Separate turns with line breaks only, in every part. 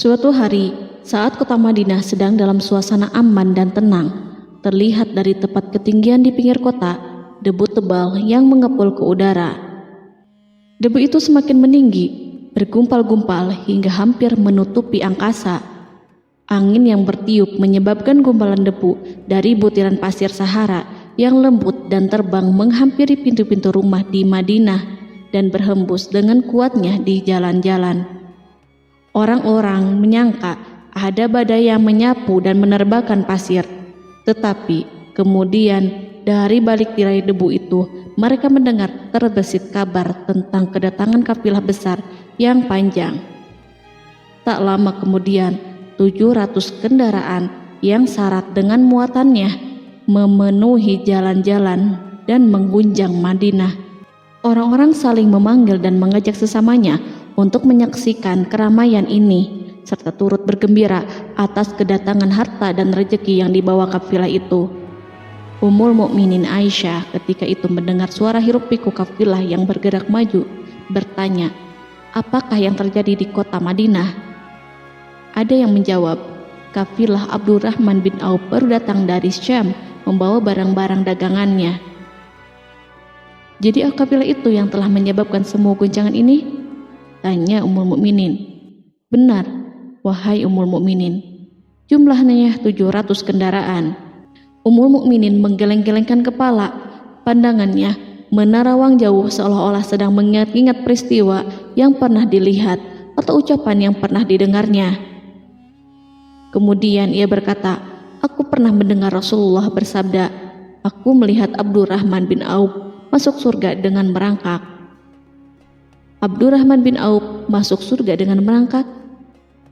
Suatu hari, saat kota Madinah sedang dalam suasana aman dan tenang, terlihat dari tepat ketinggian di pinggir kota, debu tebal yang mengepul ke udara. Debu itu semakin meninggi, bergumpal-gumpal hingga hampir menutupi angkasa. Angin yang bertiup menyebabkan gumpalan debu dari butiran pasir Sahara yang lembut dan terbang menghampiri pintu-pintu rumah di Madinah dan berhembus dengan kuatnya di jalan-jalan. Orang-orang menyangka ada badai yang menyapu dan menerbangkan pasir, tetapi kemudian dari balik tirai debu itu mereka mendengar terbesit kabar tentang kedatangan kafilah besar yang panjang. Tak lama kemudian 700 kendaraan yang syarat dengan muatannya memenuhi jalan-jalan dan mengguncang Madinah. Orang-orang saling memanggil dan mengajak sesamanya untuk menyaksikan keramaian ini, serta turut bergembira atas kedatangan harta dan rezeki yang dibawa kafilah itu. Ummul Mukminin Aisyah ketika itu mendengar suara hiruk-pikuk kafilah yang bergerak maju, bertanya, apakah yang terjadi di kota Madinah? Ada yang menjawab, kafilah Abdurrahman bin Auf baru datang dari Syam membawa barang-barang dagangannya. Jadi kafilah itu yang telah menyebabkan semua guncangan ini? Tanya Ummul Mukminin. Benar, wahai Ummul Mukminin. Jumlahnya 700 kendaraan. Ummul Mukminin menggeleng-gelengkan kepala. Pandangannya menerawang jauh seolah-olah sedang mengingat-ingat peristiwa yang pernah dilihat atau ucapan yang pernah didengarnya. Kemudian ia berkata, aku pernah mendengar Rasulullah bersabda, aku melihat Abdurrahman bin Auf masuk surga dengan merangkak. Abdurrahman bin Auf masuk surga dengan merangkak?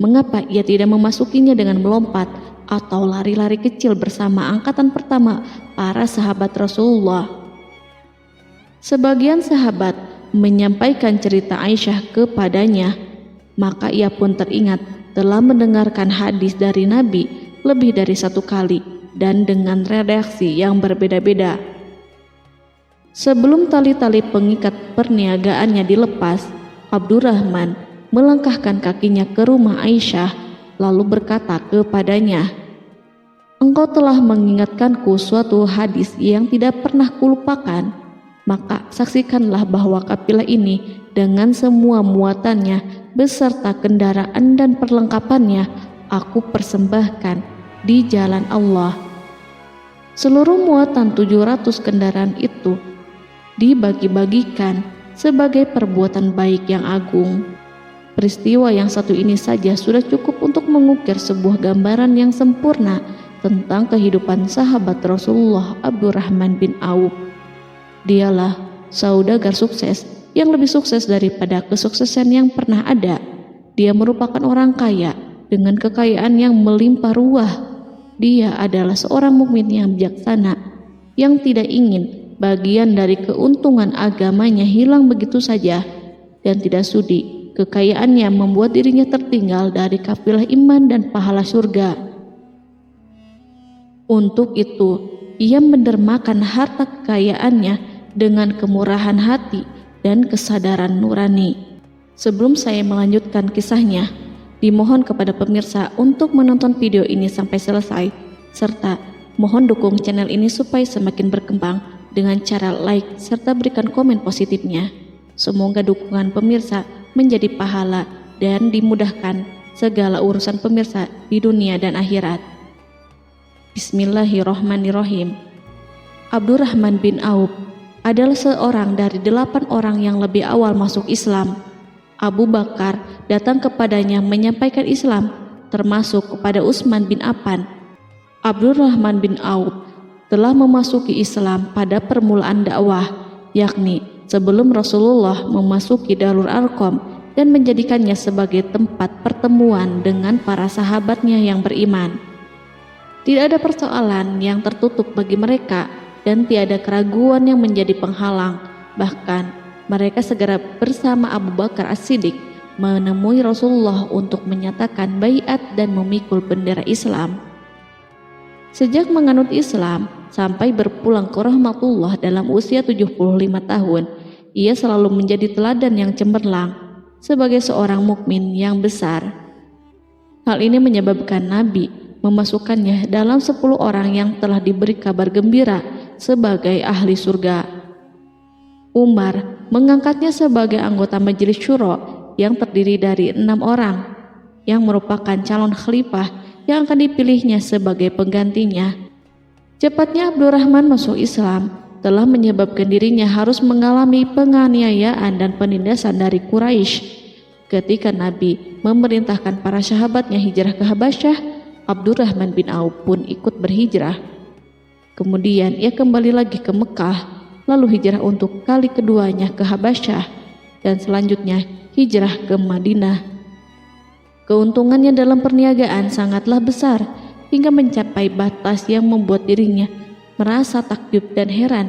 Mengapa ia tidak memasukinya dengan melompat atau lari-lari kecil bersama angkatan pertama para sahabat Rasulullah? Sebagian sahabat menyampaikan cerita Aisyah kepadanya, maka ia pun teringat telah mendengarkan hadis dari Nabi lebih dari satu kali dan dengan redaksi yang berbeda-beda. Sebelum tali-tali pengikat perniagaannya dilepas, Abdurrahman melangkahkan kakinya ke rumah Aisyah lalu berkata kepadanya, engkau telah mengingatkanku suatu hadis yang tidak pernah kulupakan, maka saksikanlah bahwa kafilah ini dengan semua muatannya beserta kendaraan dan perlengkapannya aku persembahkan di jalan Allah. Seluruh muatan 700 kendaraan itu dibagi-bagikan sebagai perbuatan baik yang agung. Peristiwa yang satu ini saja sudah cukup untuk mengukir sebuah gambaran yang sempurna tentang kehidupan sahabat Rasulullah Abdurrahman bin Auf. Dialah saudagar sukses yang lebih sukses daripada kesuksesan yang pernah ada. Dia merupakan orang kaya dengan kekayaan yang melimpah ruah. Dia adalah seorang mukmin yang bijaksana yang tidak ingin bagian dari keuntungan agamanya hilang begitu saja dan tidak sudi kekayaannya membuat dirinya tertinggal dari kafilah iman dan pahala surga. Untuk itu, ia mendermakan harta kekayaannya dengan kemurahan hati dan kesadaran nurani. Sebelum saya melanjutkan kisahnya, dimohon kepada pemirsa untuk menonton video ini sampai selesai, serta mohon dukung channel ini supaya semakin berkembang dengan cara like serta berikan komen positifnya. Semoga dukungan pemirsa menjadi pahala dan dimudahkan segala urusan pemirsa di dunia dan akhirat. Bismillahirrohmanirrohim. Abdurrahman bin Auf adalah seorang dari 8 orang yang lebih awal masuk Islam. Abu Bakar datang kepadanya menyampaikan Islam, termasuk kepada Utsman bin Affan. Abdurrahman bin Auf telah memasuki Islam pada permulaan dakwah, yakni sebelum Rasulullah memasuki Darul Arqam dan menjadikannya sebagai tempat pertemuan dengan para sahabatnya yang beriman. Tidak ada persoalan yang tertutup bagi mereka dan tiada keraguan yang menjadi penghalang. Bahkan mereka segera bersama Abu Bakar As-Siddiq menemui Rasulullah untuk menyatakan baiat dan memikul bendera Islam. Sejak menganut Islam sampai berpulang ke rahmatullah dalam usia 75 tahun, ia selalu menjadi teladan yang cemerlang sebagai seorang mukmin yang besar. Hal ini menyebabkan Nabi memasukkannya dalam 10 orang yang telah diberi kabar gembira sebagai ahli surga. Umar mengangkatnya sebagai anggota majelis syuro yang terdiri dari 6 orang yang merupakan calon khalifah yang akan dipilihnya sebagai penggantinya. Cepatnya Abdurrahman masuk Islam telah menyebabkan dirinya harus mengalami penganiayaan dan penindasan dari Quraisy. Ketika Nabi memerintahkan para sahabatnya hijrah ke Habasyah, Abdurrahman bin Auf pun ikut berhijrah. Kemudian ia kembali lagi ke Mekah, lalu hijrah untuk kali keduanya ke Habasyah, dan selanjutnya hijrah ke Madinah. Keuntungannya dalam perniagaan sangatlah besar, hingga mencapai batas yang membuat dirinya merasa takjub dan heran,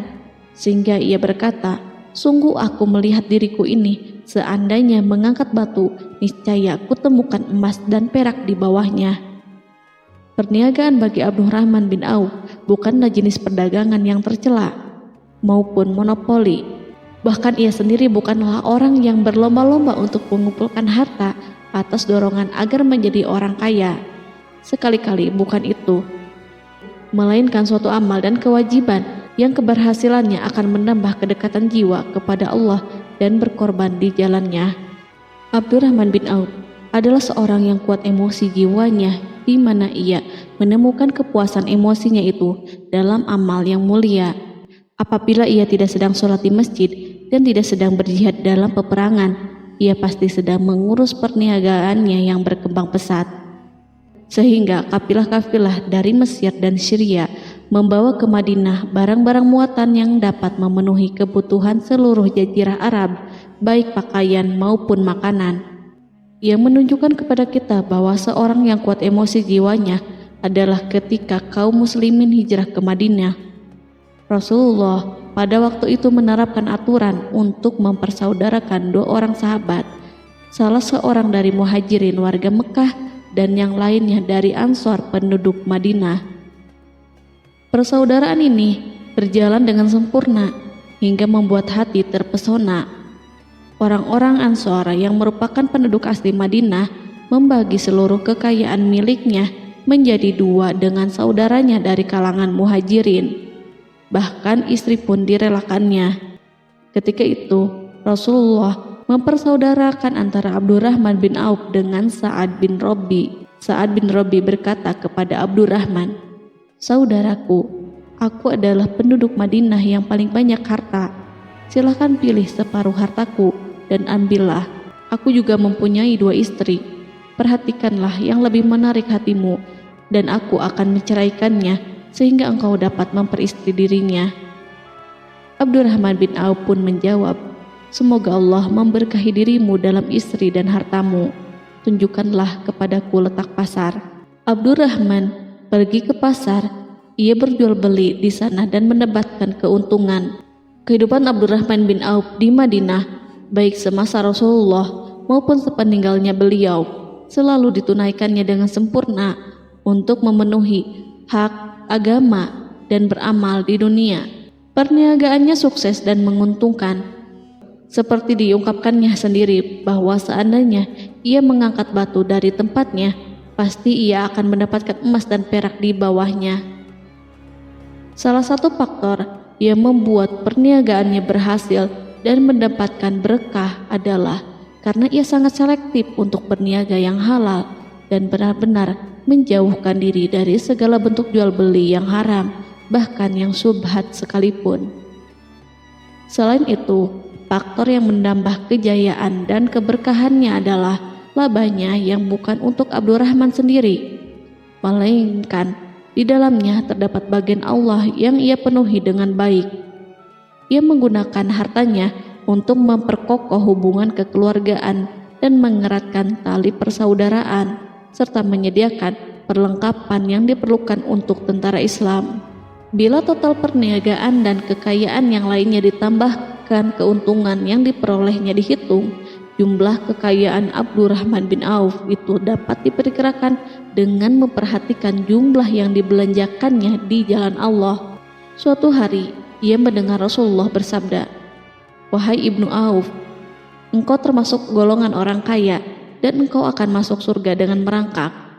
sehingga ia berkata, "Sungguh aku melihat diriku ini, seandainya mengangkat batu, niscaya aku temukan emas dan perak di bawahnya." Perniagaan bagi Abdurrahman bin Auf bukanlah jenis perdagangan yang tercela maupun monopoli. Bahkan ia sendiri bukanlah orang yang berlomba-lomba untuk mengumpulkan harta atas dorongan agar menjadi orang kaya. Sekali-kali bukan itu, melainkan suatu amal dan kewajiban yang keberhasilannya akan menambah kedekatan jiwa kepada Allah dan berkorban di jalannya. Abdurrahman bin Auf adalah seorang yang kuat emosi jiwanya, di mana ia menemukan kepuasan emosinya itu dalam amal yang mulia. Apabila ia tidak sedang sholat di masjid dan tidak sedang berjihad dalam peperangan, ia pasti sedang mengurus perniagaannya yang berkembang pesat. Sehingga kafilah-kafilah dari Mesir dan Syria membawa ke Madinah barang-barang muatan yang dapat memenuhi kebutuhan seluruh jazirah Arab, baik pakaian maupun makanan. Yang menunjukkan kepada kita bahwa seorang yang kuat emosi jiwanya adalah ketika kaum muslimin hijrah ke Madinah. Rasulullah pada waktu itu menerapkan aturan untuk mempersaudarakan 2 orang sahabat, salah seorang dari muhajirin warga Mekah dan yang lainnya dari Ansor penduduk Madinah. Persaudaraan ini berjalan dengan sempurna hingga membuat hati terpesona. Orang-orang Ansor yang merupakan penduduk asli Madinah membagi seluruh kekayaan miliknya menjadi 2 dengan saudaranya dari kalangan muhajirin. Bahkan istri pun direlakannya. Ketika itu Rasulullah mempersaudarakan antara Abdurrahman bin Auf dengan Sa'ad bin Rabi. Sa'ad bin Rabi berkata kepada Abdurrahman, "Saudaraku, aku adalah penduduk Madinah yang paling banyak harta. Silahkan pilih separuh hartaku dan ambillah. Aku juga mempunyai 2 istri. Perhatikanlah yang lebih menarik hatimu, dan aku akan menceraikannya sehingga engkau dapat memperistri dirinya." Abdurrahman bin Auf pun menjawab, "Semoga Allah memberkahi dirimu dalam istri dan hartamu. Tunjukkanlah kepadaku letak pasar." Abdurrahman pergi ke pasar. Ia berjual beli di sana dan mendapatkan keuntungan. Kehidupan Abdurrahman bin Auf di Madinah, baik semasa Rasulullah maupun sepeninggalnya beliau, selalu ditunaikannya dengan sempurna untuk memenuhi hak agama dan beramal di dunia. Perniagaannya sukses dan menguntungkan. Seperti diungkapkannya sendiri bahwa seandainya ia mengangkat batu dari tempatnya, pasti ia akan mendapatkan emas dan perak di bawahnya. Salah satu faktor yang membuat perniagaannya berhasil dan mendapatkan berkah adalah karena ia sangat selektif untuk berniaga yang halal dan benar-benar menjauhkan diri dari segala bentuk jual beli yang haram, bahkan yang syubhat sekalipun. Selain itu, faktor yang menambah kejayaan dan keberkahannya adalah labanya yang bukan untuk Abdurrahman sendiri, melainkan di dalamnya terdapat bagian Allah yang ia penuhi dengan baik. Ia menggunakan hartanya untuk memperkokoh hubungan kekeluargaan dan mengeratkan tali persaudaraan, serta menyediakan perlengkapan yang diperlukan untuk tentara Islam. Bila total perniagaan dan kekayaan yang lainnya ditambahkan keuntungan yang diperolehnya dihitung, jumlah kekayaan Abdurrahman bin Auf itu dapat diperkirakan dengan memperhatikan jumlah yang dibelanjakannya di jalan Allah. Suatu hari, ia mendengar Rasulullah bersabda, "Wahai Ibnu Auf, engkau termasuk golongan orang kaya dan engkau akan masuk surga dengan merangkak."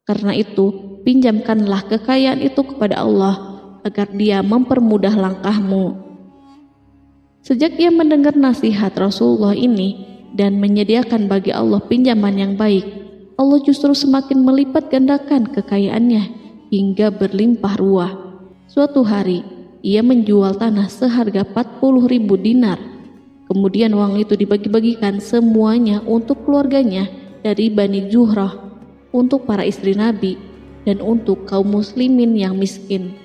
Karena itu, pinjamkanlah kekayaan itu kepada Allah agar Dia mempermudah langkahmu." Sejak ia mendengar nasihat Rasulullah ini dan menyediakan bagi Allah pinjaman yang baik, Allah justru semakin melipat gandakan kekayaannya hingga berlimpah ruah. Suatu hari, ia menjual tanah seharga 40.000 dinar. Kemudian uang itu dibagi-bagikan semuanya untuk keluarganya dari Bani Zuhrah, untuk para istri Nabi, dan untuk kaum muslimin yang miskin.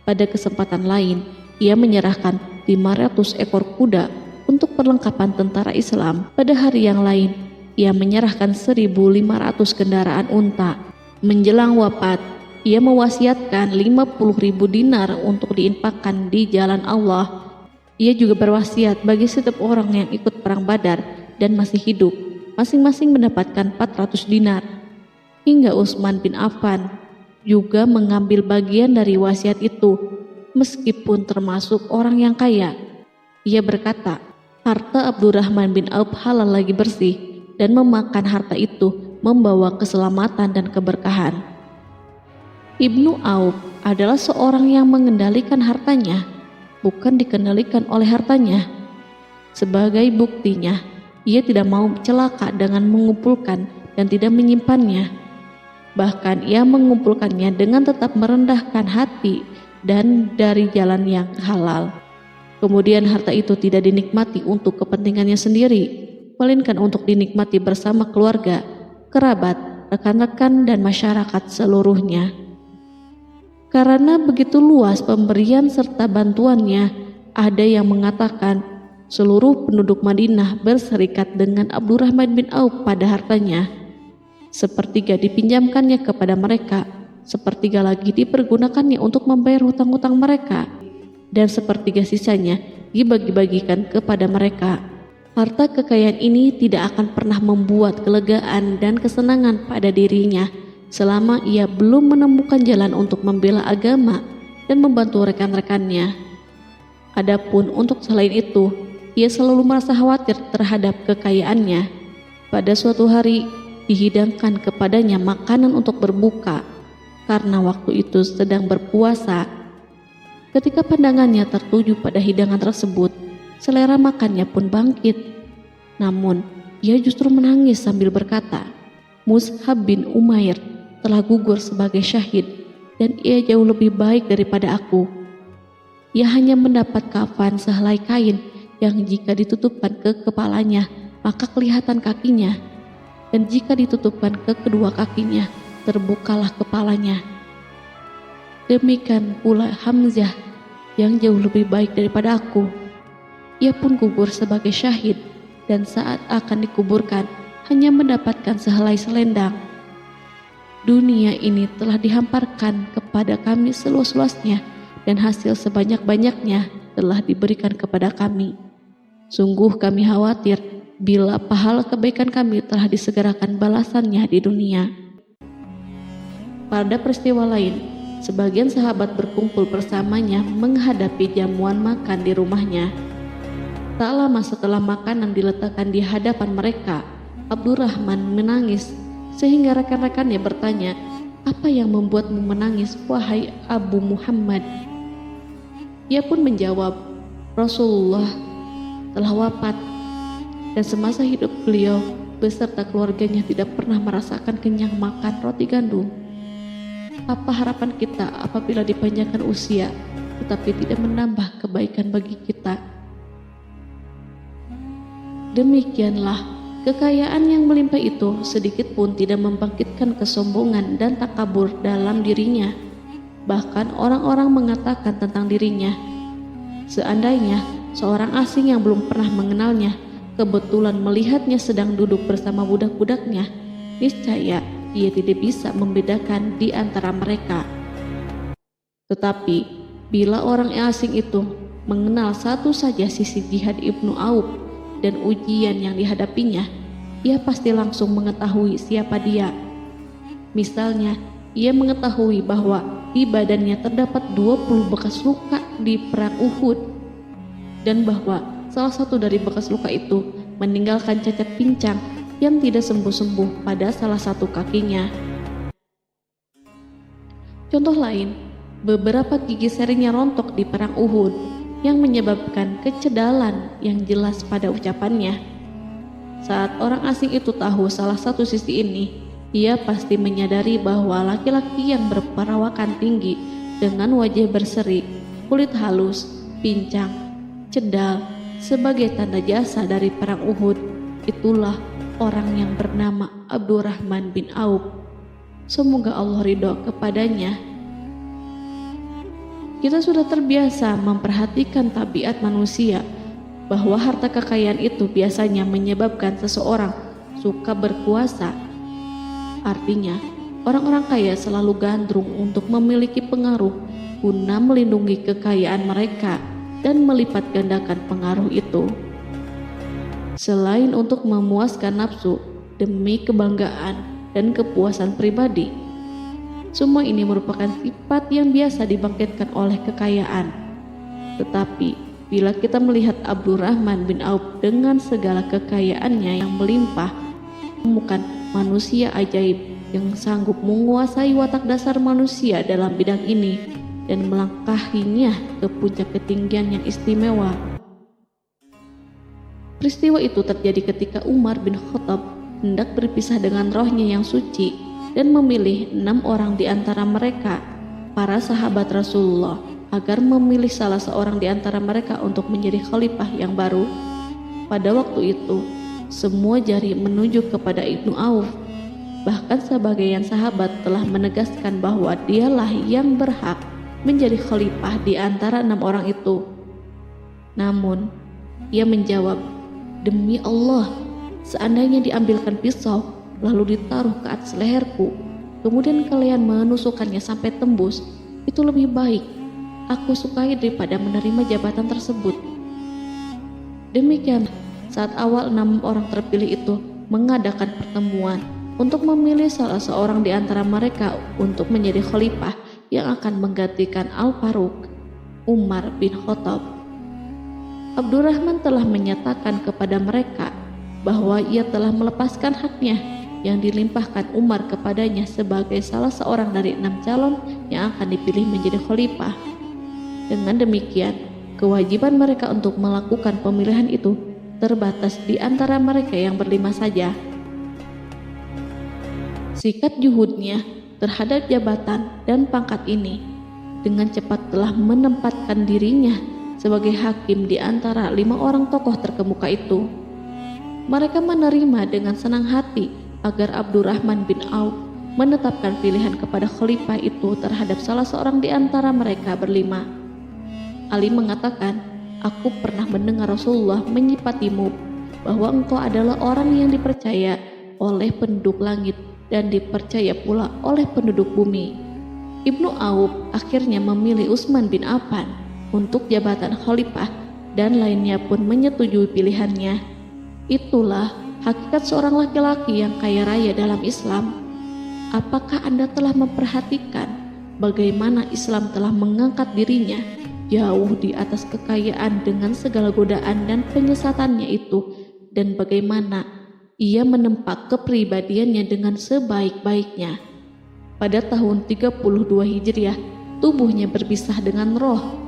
Pada kesempatan lain, ia menyerahkan 500 ekor kuda untuk perlengkapan tentara Islam. Pada hari yang lain, ia menyerahkan 1.500 kendaraan unta. Menjelang wafat, ia mewasiatkan 50.000 dinar untuk diinfakkan di jalan Allah. Ia juga berwasiat bagi setiap orang yang ikut perang Badar dan masih hidup, masing-masing mendapatkan 400 dinar. Hingga Utsman bin Affan juga mengambil bagian dari wasiat itu, meskipun termasuk orang yang kaya. Ia berkata, harta Abdurrahman bin Auf halal lagi bersih, dan memakan harta itu membawa keselamatan dan keberkahan. Ibnu Auf adalah seorang yang mengendalikan hartanya, bukan dikendalikan oleh hartanya. Sebagai buktinya, ia tidak mau celaka dengan mengumpulkan dan tidak menyimpannya. Bahkan ia mengumpulkannya dengan tetap merendahkan hati dan dari jalan yang halal. Kemudian harta itu tidak dinikmati untuk kepentingannya sendiri, melainkan untuk dinikmati bersama keluarga, kerabat, rekan-rekan, dan masyarakat seluruhnya. Karena begitu luas pemberian serta bantuannya, ada yang mengatakan seluruh penduduk Madinah berserikat dengan Abdurrahman bin Auf pada hartanya. Sepertiga dipinjamkannya kepada mereka, sepertiga lagi dipergunakannya untuk membayar hutang-hutang mereka, dan sepertiga sisanya dibagi-bagikan kepada mereka. Harta kekayaan ini tidak akan pernah membuat kelegaan dan kesenangan pada dirinya selama ia belum menemukan jalan untuk membela agama dan membantu rekan-rekannya. Adapun untuk selain itu, ia selalu merasa khawatir terhadap kekayaannya. Pada suatu hari, dihidangkan kepadanya makanan untuk berbuka karena waktu itu sedang berpuasa. Ketika pandangannya tertuju pada hidangan tersebut, selera makannya pun bangkit. Namun, ia justru menangis sambil berkata, "Mus'hab bin Umair telah gugur sebagai syahid dan ia jauh lebih baik daripada aku. Ia hanya mendapat kafan sehelai kain yang jika ditutupkan ke kepalanya, maka kelihatan kakinya, dan jika ditutupkan ke kedua kakinya, terbukalah kepalanya. Demikian pula Hamzah yang jauh lebih baik daripada aku. Ia pun gugur sebagai syahid, dan saat akan dikuburkan hanya mendapatkan sehelai selendang. Dunia ini telah dihamparkan kepada kami seluas-luasnya, dan hasil sebanyak-banyaknya telah diberikan kepada kami. Sungguh kami khawatir bila pahala kebaikan kami telah disegerakan balasannya di dunia." Pada peristiwa lain, sebagian sahabat berkumpul bersamanya menghadapi jamuan makan di rumahnya. Tak lama setelah makanan diletakkan di hadapan mereka, Abdurrahman menangis sehingga rekan-rekannya bertanya, "Apa yang membuatmu menangis, wahai Abu Muhammad?" Ia pun menjawab, "Rasulullah telah wafat, dan semasa hidup beliau beserta keluarganya tidak pernah merasakan kenyang makan roti gandum. Apa harapan kita apabila dipanjangkan usia tetapi tidak menambah kebaikan bagi kita?" Demikianlah, kekayaan yang melimpah itu sedikit pun tidak membangkitkan kesombongan dan takabur dalam dirinya. Bahkan orang-orang mengatakan tentang dirinya, seandainya seorang asing yang belum pernah mengenalnya kebetulan melihatnya sedang duduk bersama budak-budaknya, niscaya ia tidak bisa membedakan di antara mereka. Tetapi bila orang asing itu mengenal satu saja sisi jihad Ibnu Auf dan ujian yang dihadapinya, ia pasti langsung mengetahui siapa dia. Misalnya, ia mengetahui bahwa di badannya terdapat 20 bekas luka di perang Uhud, dan bahwa salah satu dari bekas luka itu meninggalkan cacat pincang yang tidak sembuh-sembuh pada salah satu kakinya. Contoh lain, beberapa gigi serinya rontok di perang Uhud yang menyebabkan kecedalan yang jelas pada ucapannya. Saat orang asing itu tahu salah satu sisi ini, ia pasti menyadari bahwa laki-laki yang berperawakan tinggi dengan wajah berseri, kulit halus, pincang, cedal sebagai tanda jasa dari perang Uhud, itulah orang yang bernama Abdurrahman bin Auf. Semoga Allah ridho kepadanya. Kita sudah terbiasa memperhatikan tabiat manusia, bahwa harta kekayaan itu biasanya menyebabkan seseorang suka berkuasa. Artinya, orang-orang kaya selalu gandrung untuk memiliki pengaruh guna melindungi kekayaan mereka dan melipat gandakan pengaruh itu. Selain untuk memuaskan nafsu demi kebanggaan dan kepuasan pribadi, semua ini merupakan sifat yang biasa dibangkitkan oleh kekayaan. Tetapi bila kita melihat Abdurrahman bin Auf dengan segala kekayaannya yang melimpah, menemukan manusia ajaib yang sanggup menguasai watak dasar manusia dalam bidang ini dan melangkahinya ke puncak ketinggian yang istimewa. Peristiwa itu terjadi ketika Umar bin Khattab hendak berpisah dengan rohnya yang suci dan memilih 6 orang di antara mereka, para sahabat Rasulullah, agar memilih salah seorang di antara mereka untuk menjadi khalifah yang baru. Pada waktu itu, semua jari menunjuk kepada Ibnu Auf. Bahkan sebagian sahabat telah menegaskan bahwa dialah yang berhak menjadi khalifah di antara 6 orang itu. Namun, ia menjawab, "Demi Allah, seandainya diambilkan pisau lalu ditaruh ke atas leherku, kemudian kalian menusukkannya sampai tembus, itu lebih baik aku sukai daripada menerima jabatan tersebut." Demikian, saat awal 6 orang terpilih itu mengadakan pertemuan untuk memilih salah seorang di antara mereka untuk menjadi khalifah yang akan menggantikan Al-Faruq, Umar bin Khattab, Abdurrahman telah menyatakan kepada mereka bahwa ia telah melepaskan haknya yang dilimpahkan Umar kepadanya sebagai salah seorang dari 6 calon yang akan dipilih menjadi khalifah. Dengan demikian, kewajiban mereka untuk melakukan pemilihan itu terbatas di antara mereka yang berlima saja. Sikat juhudnya terhadap jabatan dan pangkat ini dengan cepat telah menempatkan dirinya sebagai hakim di antara 5 orang tokoh terkemuka itu. Mereka menerima dengan senang hati agar Abdurrahman bin Auf menetapkan pilihan kepada khalifah itu terhadap salah seorang di antara mereka berlima. Ali mengatakan, "Aku pernah mendengar Rasulullah menyifatimu bahwa engkau adalah orang yang dipercaya oleh penduduk langit dan dipercaya pula oleh penduduk bumi." Ibnu Auf akhirnya memilih Utsman bin Affan untuk jabatan khalifah dan lainnya pun menyetujui pilihannya. Itulah hakikat seorang laki-laki yang kaya raya dalam Islam. Apakah Anda telah memperhatikan bagaimana Islam telah mengangkat dirinya jauh di atas kekayaan dengan segala godaan dan penyesatannya itu, dan bagaimana ia menempa kepribadiannya dengan sebaik-baiknya? Pada tahun 32 Hijriah, tubuhnya berpisah dengan roh.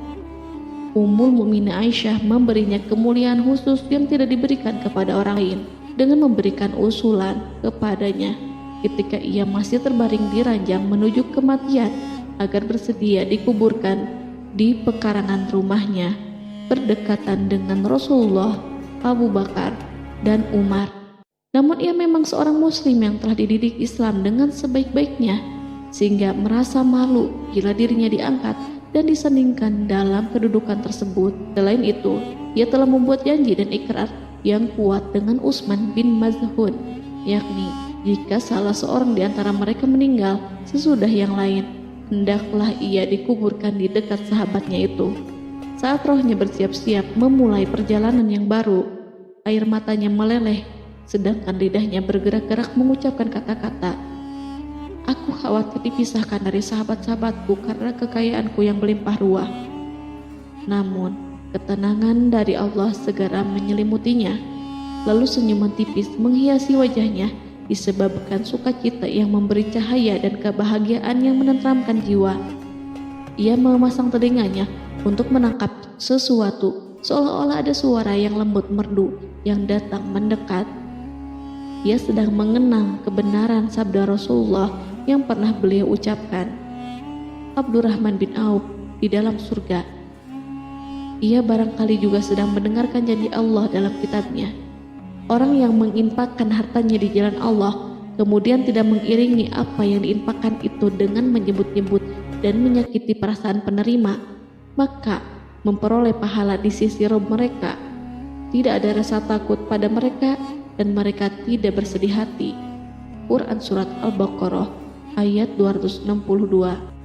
Ummul Mukminin Aisyah memberinya kemuliaan khusus yang tidak diberikan kepada orang lain dengan memberikan usulan kepadanya ketika ia masih terbaring di ranjang menuju kematian agar bersedia dikuburkan di pekarangan rumahnya berdekatan dengan Rasulullah, Abu Bakar, dan Umar. Namun ia memang seorang muslim yang telah dididik Islam dengan sebaik-baiknya, sehingga merasa malu bila dirinya diangkat dan disandingkan dalam kedudukan tersebut. Selain itu, ia telah membuat janji dan ikrar yang kuat dengan Utsman bin Maz'un, yakni jika salah seorang di antara mereka meninggal sesudah yang lain, hendaklah ia dikuburkan di dekat sahabatnya itu. Saat rohnya bersiap-siap memulai perjalanan yang baru, air matanya meleleh, sedangkan lidahnya bergerak-gerak mengucapkan kata-kata, "Aku khawatir dipisahkan dari sahabat-sahabatku karena kekayaanku yang melimpah ruah." Namun, ketenangan dari Allah segera menyelimutinya. Lalu senyuman tipis menghiasi wajahnya disebabkan sukacita yang memberi cahaya dan kebahagiaan yang menenteramkan jiwa. Ia memasang telinganya untuk menangkap sesuatu, seolah-olah ada suara yang lembut merdu yang datang mendekat. Ia sedang mengenang kebenaran sabda Rasulullah yang pernah beliau ucapkan, Abdurrahman bin Auf di dalam surga. Ia barangkali juga sedang mendengarkan janji Allah dalam kitabnya. Orang yang menginfakkan hartanya di jalan Allah, kemudian tidak mengiringi apa yang diinfakkan itu dengan menyebut-nyebut dan menyakiti perasaan penerima, maka memperoleh pahala di sisi Rabb mereka. Tidak ada rasa takut pada mereka dan mereka tidak bersedih hati. Quran Surat Al-Baqarah ayat 262.